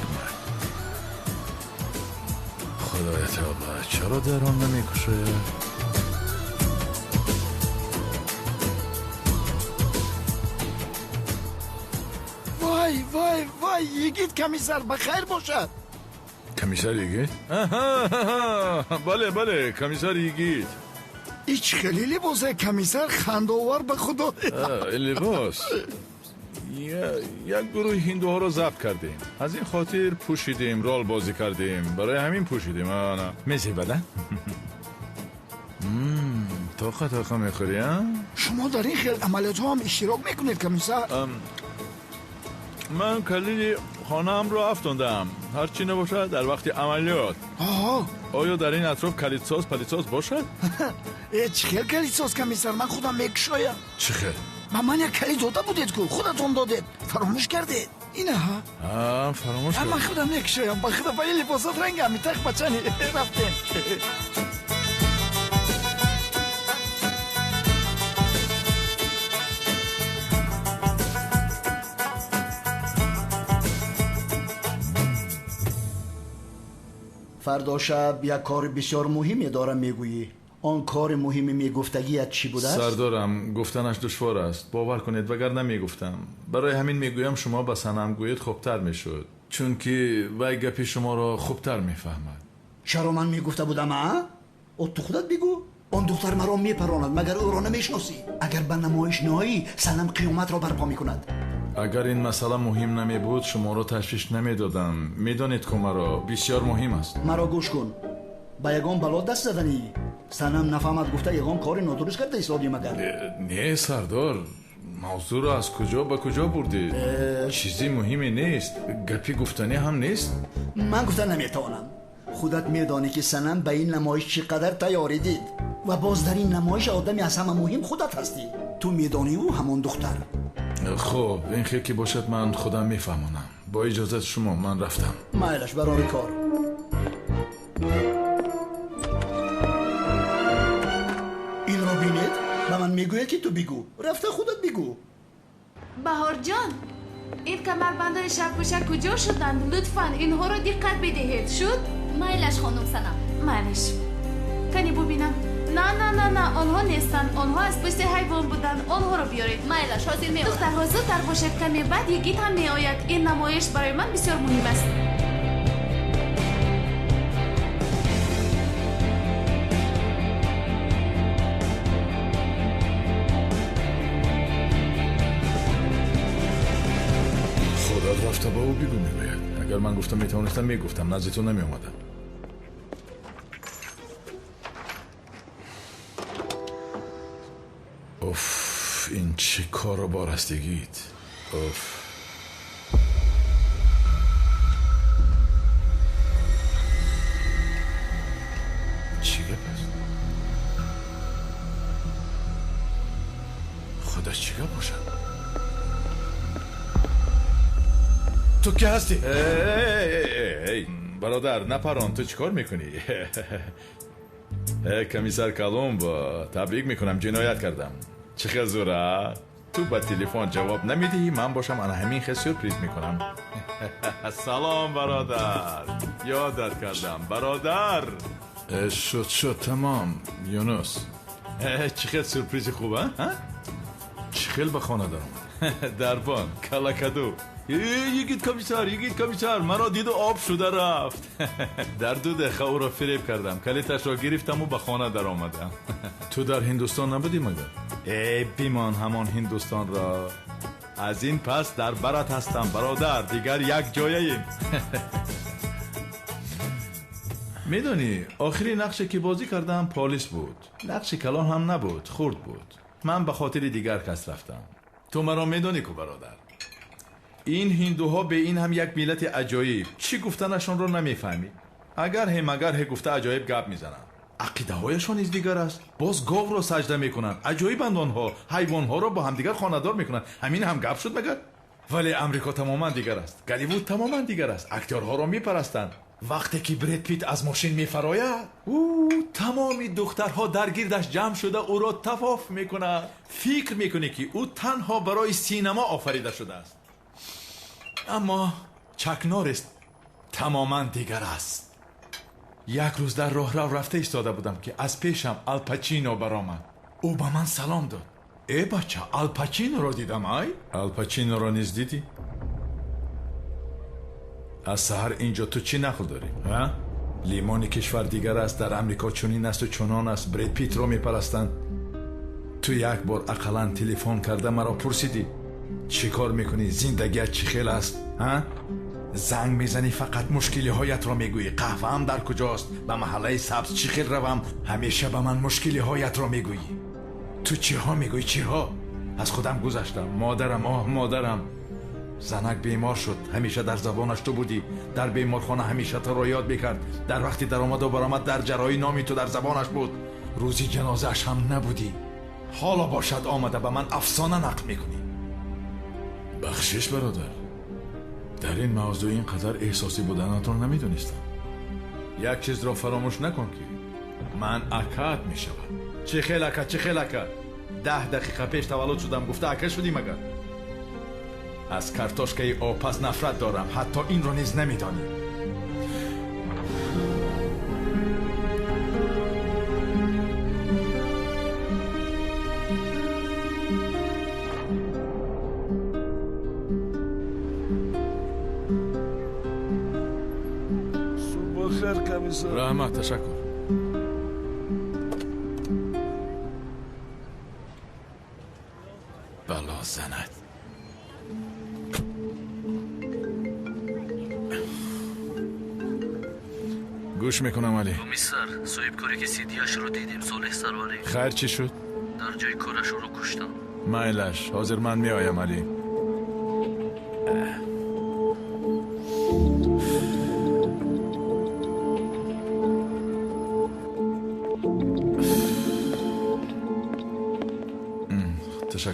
S5: خدای تعالی چرا دران نمیکشه؟
S8: وای وای وای، یگید کمیسر بخیر باشد.
S5: کمیسر یگید؟ بله کمیسر یگید.
S8: ایچ خیلی لباسه کمیسر خنداور به خدا.
S5: لباس یک گروه هندوها رو ضبط کردیم، از این خاطر پوشیدیم، رول بازی کردیم، برای همین پوشیدیم. میزی بدن؟ تاقه میخوری ها؟
S8: شما در این خیلی عملیات ها هم اشتراک میکنید کمیسر؟
S5: من کلید خانه هم رو افتاندم، هرچی نباشد در وقت عملیات. آیا در این اطراف کلیدساز پلیدساز باشد؟
S8: چه خیلی کلیدساز کمیسر، من خودم میکشایم.
S5: چه خیلی؟
S8: من یک کلید داده بودید که خودتون دادید، فراموش کردید. اینه ها؟
S5: فراموش کردید.
S8: من خودم میکشایم، با خدا با این لباسات رنگ همی تخ بچنی رفتیم.
S12: فردا شب یک کار بسیار مهمی دارم میگویی. آن کار مهم میگفتگیت چی بود است؟
S5: سردارم گفتنش دشوار است. باور کنید وگرنه میگفتم. برای همین میگویم شما به سنم گویید خوبتر میشد، چون که وی گپی شما را خوبتر میفهمد.
S12: چرا من میگفته بودم او تو خودت بگو. آن دختر مرا میپراند مگر او را نمیشناسی؟ اگر به نمایش نهایی سنم قیامت را برپا میکند.
S5: اگر این مسئله مهم نمی بود شما را تشویش نمیدادم. میدانید که مرا بسیار مهم است.
S12: مرا گوش کن. با یگان بلا دست زدنی سنم نفهمد گفته یگان کاری نادرست کرده ایستادی مگر؟
S5: نه سردار، موضوع را از کجا به کجا بردید؟ چیزی مهمی نیست، گپی گفتنی هم نیست.
S12: من گفتن نمیتوانم. خودت میدانی که سنم به این نمایش چقدر تیاری دید و باز در این نمایش آدمی از همه مهم خودت هستی. تو میدانی او همان دختر.
S5: خب این خیلی که باشد من خودم میفهمانم. با اجازت شما من رفتم.
S12: مایلش برای کار. این را بینید؟ به من میگوید که تو بگو. رفته خودت بگو.
S13: بهار جان، این کمربندای شب پوشک کجا شدند؟ لطفاً اینها رو دقت بدهید. شد؟
S17: مایلش خانم سنم.
S13: مایلش. کنی ببینم. نه آنها نیستن. آنها از پشت حیوان بودن. آنها رو بیارید.
S17: مایلش حاضر میآید.
S13: دخترها زودتر باشید. کمی بعد یگیت هم میآید. این نمایش برای من بسیار مهم است.
S5: خودت رفته با او بگو میگوید. اگر من گفتم میتوانستم میگفتم، نزد تو نمی اومدم. اوف، این چه کار و بارستگیت. اوف. چی گپ است؟ خودش چی گپ باشد؟ تو که هستی؟ ای برادر نپران، تو چیکار میکنی؟ کمیسر کالومب، تبریک میکنم، جنایت کردم. چه خزوره؟ تو با تلفن جواب نمیدی؟ من باشم انا همین خیلی سورپریز میکنم. سلام برادر، یادت کردم برادر. شد تمام یونس. چه خیلی سورپریز خوبه؟ چه خیلی به خانه دارم. دربان کلاکدو. یگید کمیسر مرا دید و آب شده رفت. در 2 دقیقه او را فریب کردم، کلیتش را گرفتم و به خانه در آمدم. تو در هندوستان نبودی مگر؟ ای بیمان همان هندوستان را. از این پس در برات هستم برادر، دیگر یک جایه ایم. میدونی آخری نقشه که بازی کردم پالیس بود. نقش کلان هم نبود، خرد بود. من به خاطر دیگر کس رفتم. تو مرا میدونی که برادر، این هندوها به این هم یک ملت عجایب، چی گفتنشون رو نمیفهمی. اگر گفته عجایب گپ میزنن. عقیده هایشون از دیگر است. باز گاو رو سجده میکنن. عجایبند آنها. حیوان ها رو با هم دیگر خاندار میکنن. همین هم گپ شد مگر؟ ولی امریکا تماما دیگر است. گالیوود تماما دیگر است. اکتورها رو میپرستند. وقتی که برید پیت از ماشین میفراید، تمامی دخترها در گیردش جمع شده او را طواف میکنند. فکر میکنی که او تنها برای سینما آفریده شده است. اما چک نوریس تماما دیگر است. یک روز در راه رفته ایستاده بودم که از پیشم آلپاچینو برآمد. او به من سلام داد. ای بچه، آلپاچینو رو دیدم. آلپاچینو رو نیز دیدی؟ از سحر اینجا تو چی نخل داری؟ لیمون کشور دیگر است. در امریکا چنین است و چنان است. برید پیت رو میپرستند. تو یک بار اقلا تلفن کرده مرا پرسیدی چی کار میکنی؟ زندگیت چی خیل است؟ زنگ میزنی فقط مشکلی هایت را میگویی. قهوه هم در کجاست؟ به محله سبز چی خیل روم؟ همیشه به من مشکلی هایت را میگویی. تو چی ها میگویی؟ چی ها؟ از خودم گذشتم. مادرم زنک بیمار شد. همیشه در زبانش تو بودی. در بیمارخانه همیشه تو را یاد میکرد. در وقتی در آمد و برآمد در جرایی نامی تو در زبانش بود. روزی جنازه‌اش هم نبودی. حالا باشد آمده به من افسانه نقل میکنی. بخشش برادر، در این موضوع اینقدر احساسی بودنت رو نمیدونستم. یک چیز را فراموش نکن که من اکات میشوم. چه خیل اکات 10 دقیقه پیش تولد شدم، گفته اکا شدی مگر؟ از کارتوشکای آبپز نفرت دارم. حتی این رو نیز نمیدانی.
S9: کمیسر.
S5: رحمت تشکر. بلا زند. گوش میکنم علی.
S16: کمیسر صاحبکاری که سیدیاش رو دیدیم صالح سروری.
S5: خیر چی شد؟
S16: در جای کارش رو کشتن.
S5: مایلش حاضر من میآیم علی. تشکر.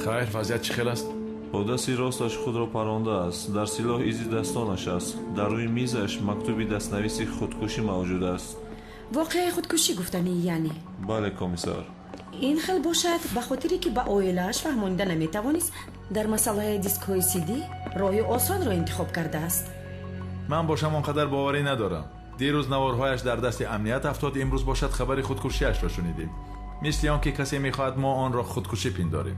S5: خیر وضعیت چی خیلی است؟
S10: با دستی راستش خود را پرانده است. در سلاح ایزی دستانش است. در روی میزش مکتوبی دستنویسی خودکشی موجود است.
S3: واقعی خودکشی گفتنی یعنی؟
S10: بله کمیسر.
S3: این خیلی باشد به خاطری که به آیلش فهمانده نمیتوانست در مسئله دیسکوی سیدی راه آسان را انتخاب کرده است.
S5: من باشم آنقدر باوری ندارم. دیروز نوارهایش در دست امنیت افتاد، امروز باشد خبر خودکشیش را شنیدیم. مثل آن که کسی میخواهد ما آن را خودکشی پنداریم.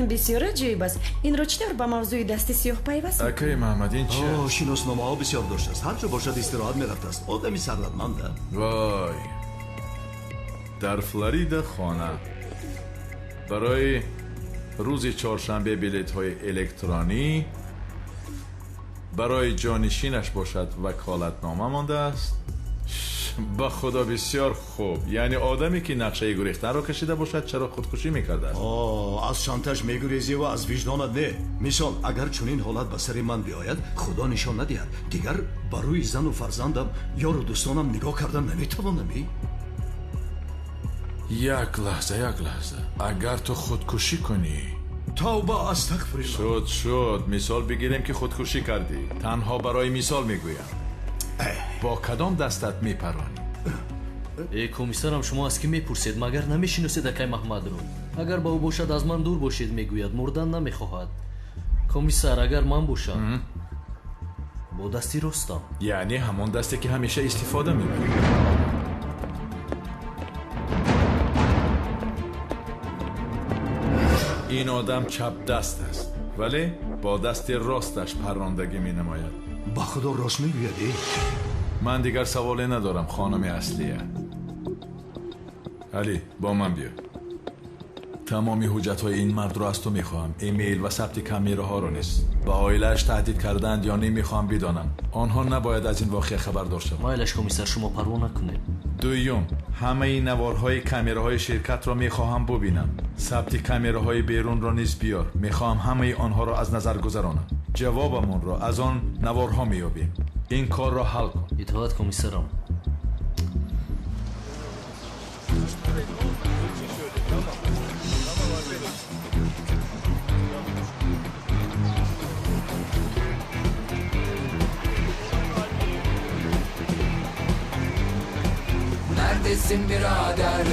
S3: بسیار عجیب است. این را چطور به موضوع دست سیاه پیوست؟
S5: اکی محمد این چیه؟
S18: شناسنامه ها بسیار داشته است. هر جا باشد استراحت میرفته است. آدمی ثروتمند.
S5: وای. در فلوریدا خانه برای روز چهارشنبه بلیط های الکترونی برای جانشینش باشد وکالتنامه مانده است. با خدا بسیار خوب. یعنی آدمی که نقشه گریختن را کشیده باشد چرا خودکشی میکرده است؟
S18: از شانتاژ میگریزی و از وجدانت نه. مثال اگر چنین حالت به سر من بیاید خدا نشان ندهد دیگر بر روی زن و فرزندم یار و دوستانم نگاه کردن نمیتوانم.
S5: یک لحظه اگر تو خودکشی کنی
S18: توبه استغفرالله.
S5: شد مثال بگیریم که خودکشی کردی. تنها برای مثال میگویم. با کدام دستت میپرانی؟
S16: ای کمیسرم شما از کی میپرسید؟ مگر نمیشناسید اکای محمد رو؟ اگر با او باشد از من دور باشید میگوید، مردن نمیخواهد. کمیسر اگر من باشم با دستی راستم.
S5: یعنی همون دستی که همیشه استفاده میبری. این آدم چپ دست است ولی با دست راستش پراندگی می نماید.
S18: با خدا راست میگویی؟
S5: من دیگر سوالی ندارم خانم اصلیه. علی با من بیا. تمامی حجت های این مرد رو از تو میخواهم. ایمیل و ثبت کامیره ها رو نیست. به عائله‌اش تهدید کردند یا نمیخوام بدانم. آنها نباید از این واقعه خبردار شوند.
S16: مایلش کمیسر شما پروا نکنید.
S5: دوم همه این نوارهای کامیره های شرکت را میخواهم ببینم. ثبت کامیره های بیرون را نیز بیار. میخواهم همه آنها را از نظر گذرانم. جوابمون را از آن نوارها میابیم. این کار را حل کن.
S16: اطاعت کمیسرم.
S2: Neredesin birader?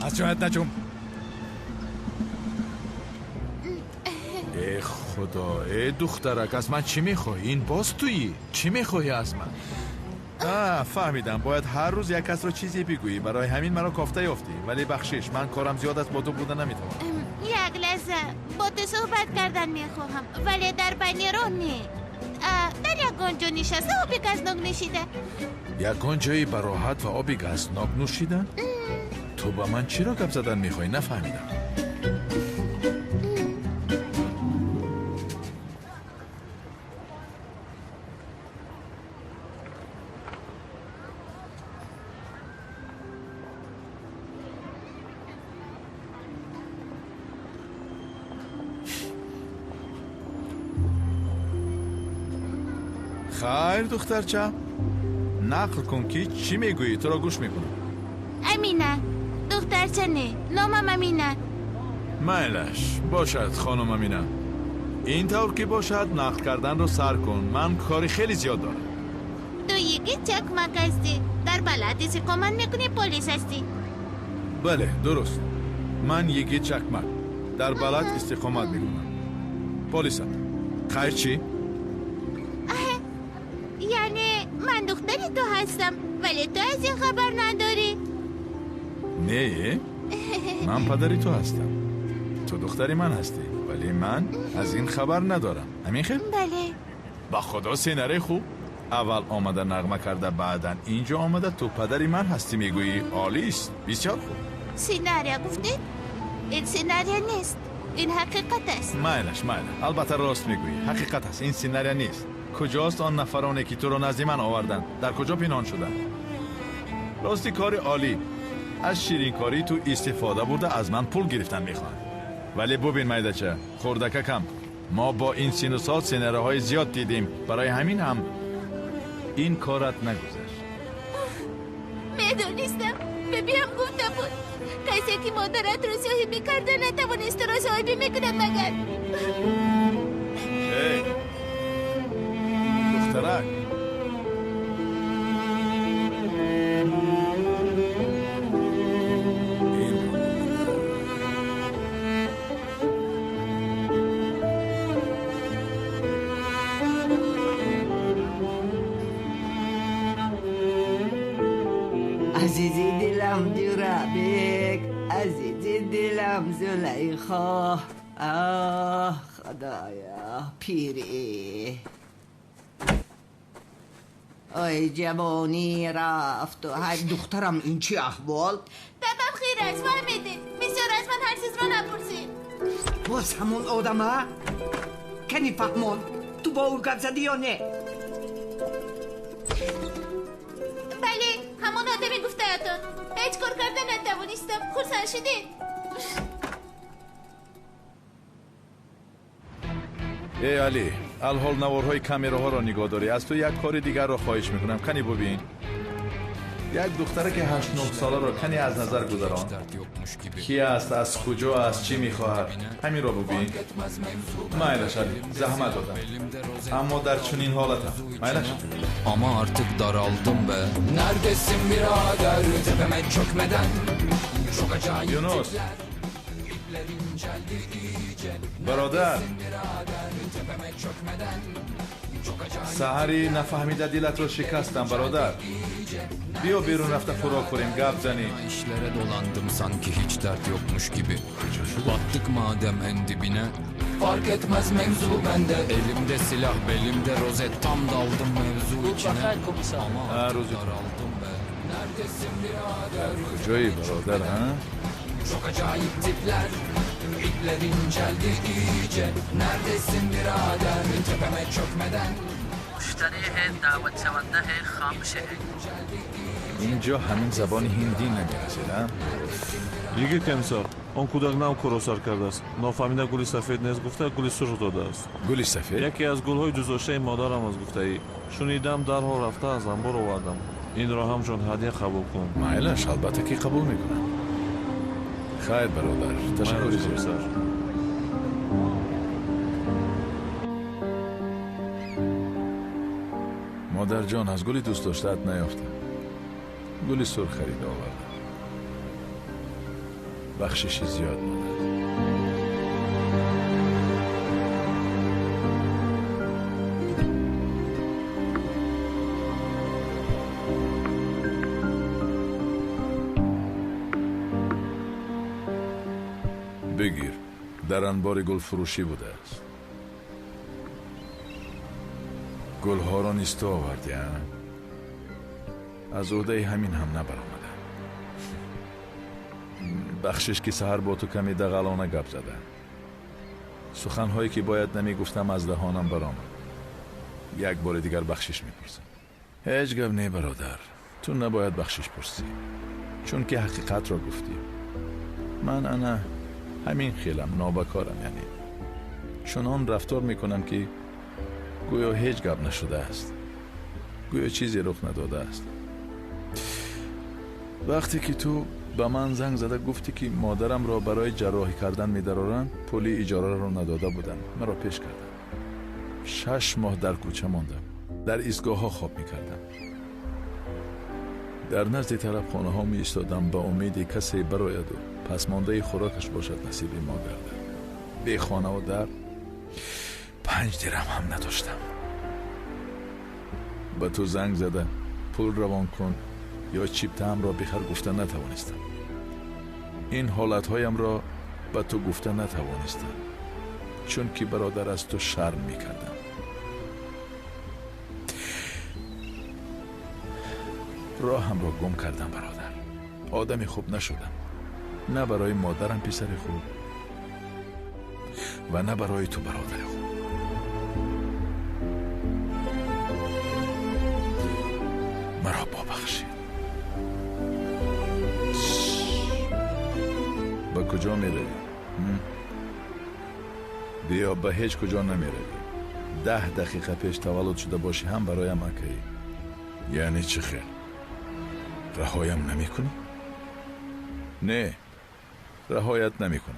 S5: از جهت نجوم. ای خدا. ای دخترک از من چی میخوایی؟ این باز تویی؟ چی میخوایی از من؟ فهمیدم باید هر روز یک کس رو چیزی بگویی. برای همین مرا کافته یافتی. ولی بخشش من کارم زیاد است، با تو بودن نمیتونم.
S14: یک لحظه با تو صحبت کردن میخواهم ولی در بین راه نی. در یک گنجا نشسته آبی گازناک نوشیده.
S5: یک گنجایی براحت و آبی گازناک نوشیدن؟ تو با من چرا گپ زدن میخوایی؟ نفهمیدم. خیر دخترچه نقل کن که چی میگویی؟ تو را گوش میکنم.
S14: امینه دخترچه نه، نامم امینه.
S5: مایلش باشد خانم امینه. این طور که باشد نقل کردن رو سر کن. من کاری خیلی زیاد دارم.
S14: تو یکی چکمک هستی، در بلد استقامت میکنی پلیس هستی.
S5: بله درست. من یکی چکمک در بلد استقامت میکنم. پلیسم. خیر چی؟
S14: یعنی من من دختر تو هستم ولی تو از این خبر نداری.
S5: نه من پدری تو هستم، تو دختری من هستی ولی من از این خبر ندارم. همین خیلی؟
S14: بله.
S5: با خدا سیناره خوب. اول آمده نغمه کرده بعدن اینجا آمده تو پدری من هستی میگویی. عالی است، بسیار خوب.
S14: سیناریا گفتید؟ این سیناریا نیست، این حقیقت است.
S5: مایلش البته راست میگویی، حقیقت است. این سیناریا نیست. کجاست آن نفرانی که تو رو نزد من آوردن؟ در کجا پنهان شدن؟ راستی کار عالی. از شیرین کاری تو استفاده برده از من پول گرفتن میخوان. ولی ببین میدچه خوردکه کم، ما با این سین و سال سیناره های زیاد دیدیم، برای همین هم این کارت نگذشت.
S14: میدونستم ببیم گفته بود کسی که مادرت رو صاحبی کرده نتوانست رو صاحبی میکند مگر.
S5: دخترک
S15: عزیزی دلم جورابک، عزیزی دلم زلیخا، آه خدایا پیری. آی جوانی رفت و های دخترم این چی احوال؟
S14: بابم خیر است فهمیدید، بسیار از من هر چیز رو نپرسید.
S15: باز همون آدمه؟ کنی فهمون تو با او گپ زدی یا نه؟
S14: بله همون آدمی گفته اتون، هیچ کار کرده نتوانستم. خورسان شدید؟
S5: ای علی، الحال نوارهای کامیراها را نگاه داری. از تو یک کار دیگر را خواهش میکنم. کنی ببین یک دختره که 8-9 ساله را کنی از نظر گذران. کی است، از کجا است، چی میخواهد، همین را ببین. مایلش علی، زحمت دادم اما در چنین حالتم. مایلش
S1: Ama artık daraldım be.
S2: Neredesin birader tepeme çökmeden. Çok acayip
S5: Yunus.
S2: tipler inceldi iyice.
S5: برادر
S2: Tepeme çökmeden. Çok acayip
S5: سحری نفهمیده دلت رو شکستم برادر. بیا بیرون رفته خوراک کنیم گپ زنیم.
S1: İşlere dolandım sanki hiç dert yokmuş gibi. Battık madem en dibine.
S2: fark etmez mevzu bende.
S1: Elimde silah belimde rozet tam daldım mevzu içine. Ama artık
S5: روزی
S1: daraldım be.
S2: Neredesin birader?
S5: کجایی برادر ها؟
S2: Çok acayip tipler. İpler inceldi iyice. Neredesin birader tepeme çökmeden.
S6: مشتری دعوت شونده خاموشه.
S5: اینجا همین زبان هندی نمیرسید ها؟
S10: یکی کمسار آن کودک نام کروسار کرده است. نافهمیده گلی سفید نیست گفته گلی سرخ داده است.
S5: گلی سفید؟
S10: یکی از گل‌های جزوشته مادرم از گفته ای. شنیدم درها رفته از انبار آوردم. این را همچون هدیه قبول کن.
S5: مایلش البته که قبول میکنم. خیر برادر، تشکر زیاد. مادر جان از گلی دوست داشته‌ات نیافتم. گلی سرخ خرید آوردم. بخششی زیاد مادر. بگیر، در انبار گل فروشی بوده است. گل ها را نیست تو آوردی ها؟ از عهده همین هم نبرآمده. بخشش که سحر با تو کمی دغلانه گپ زده. سخنهایی که باید نمی گفتم از دهانم برآمد. یک بار دیگر بخشش میپرسم. هیچ گپ نه برادر، تو نباید بخشش پرسی، چون که حقیقت را گفتی. من انا همین خیلم نابکارم، یعنی چنان رفتار میکنم که گویا هیچ گپ نشده است، گویا چیزی رخ نداده است. وقتی که تو به من زنگ زده گفتی که مادرم را برای جراحی کردن می‌دارند، پولی اجاره را نداده بودن، مرا پیش کردن. 6 ماه در کوچه ماندم، در ایستگاه ها خواب میکردم، در نزد طرف خانه ها می ایستادم با امید کسی براید و پس مانده خوراکش باشد نصیب ما گردد. بی خانه و در 5 درهم هم نداشتم. به تو زنگ زده پول روان کن یا چیپتم را بخر گفتن نتوانستم. این حالتهایم را به تو گفتن نتوانستم چون که برادر از تو شرم میکردم. راهم را گم کردم برادر. آدمی خوب نشدم، نه برای مادرم پسر خوب و نه برای تو برادر خوب. مرا ببخشید. به کجا می روی؟ بیا به هیچ کجا نمی روی. 10 دقیقه پیش تولد شده باشی هم برایم مکهی. یعنی چه خیر؟ رهایم نمی کنی؟ نه، رهایت نمی کنم.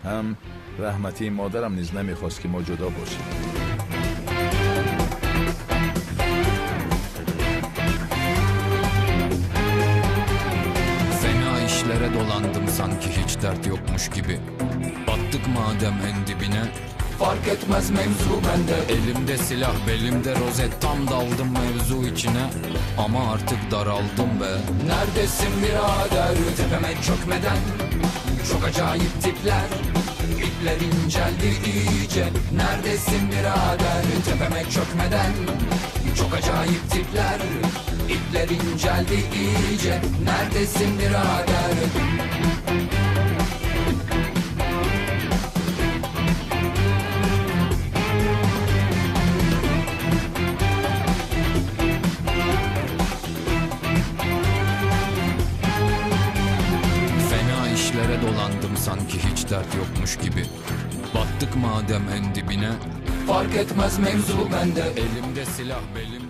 S5: هم رحمتی مادرم نیز نمی خواست که ما جدا باشیم.
S1: Fena işlere dolandım sanki hiç dert yokmuş gibi. Battık madem en dibine.
S2: Fark etmez mevzu bende.
S1: Elimde silah belimde rozet tam daldım mevzu içine. Ama artık daraldım be.
S2: Neredesin birader tepeme çökmeden? Çok acayip tipler, ipler inceldi iyice. Neredesin birader tepeme çökmeden? Çok acayip tipler, ipler inceldi iyice. Neredesin birader?
S1: Fena işlere dolandım sanki hiç dert yokmuş gibi. Battık madem en dibine.
S2: Fark etmez mevzu bende.
S1: Elimde silah belimde